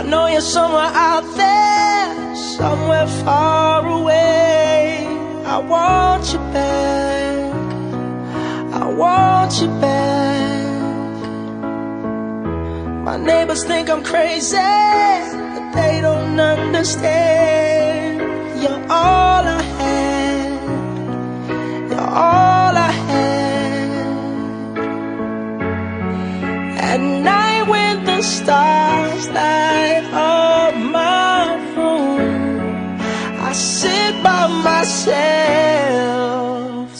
I know you're somewhere out there, somewhere far away. I want you back, I want you back. My neighbors think I'm crazy, but they don't understand. You're all I had, you're all I had. At night when the stars light up my room, I sit by myself,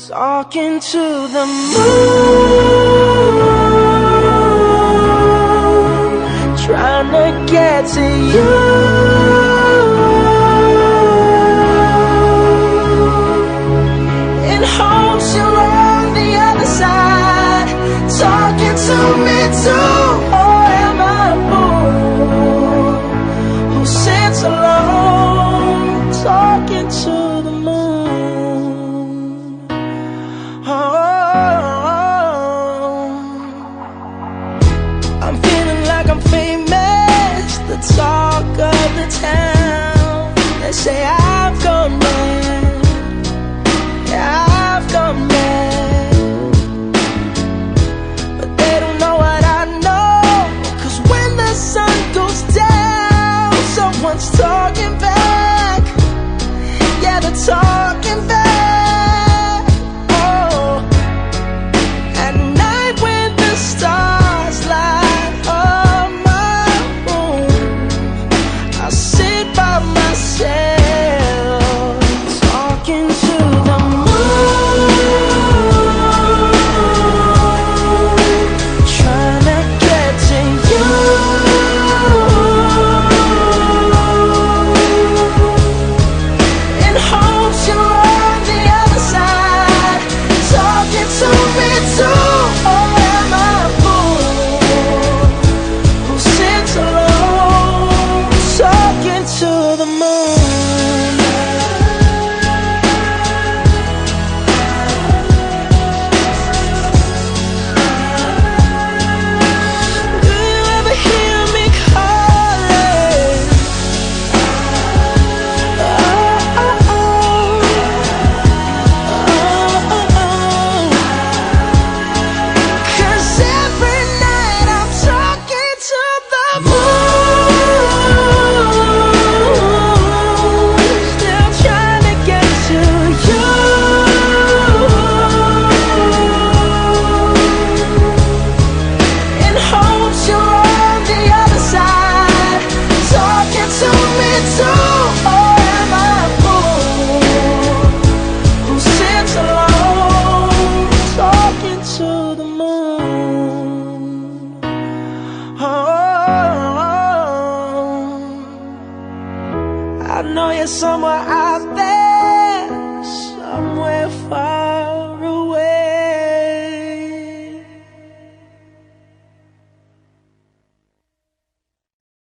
talking to the moon, trying to get to you. In hopes you're on the other side, talking to me too. Or am I a fool who sits alone, talking to the moon? I'm feeling like I'm famous, the talk of the town. They say I've gone mad, yeah, I've gone mad. But they don't know what I know, 'cause when the sun goes down, someone's talking back. Yeah, they're talking back. At night when the stars light up my room, I sit by myself, talking to the moon, trying to get to you. In hopes you're on the other side, talking to me too. Or am I a fool who sits alone, talking to the moon? Do you ever hear me calling? Oh, oh, oh. Oh, oh, oh. 'Cause every night I'm talking to the moon, still trying to get to you. In hopes you're on the other side, talking to me too. Or am I a fool who sits alone, talking to the moon? Oh, I know you're somewhere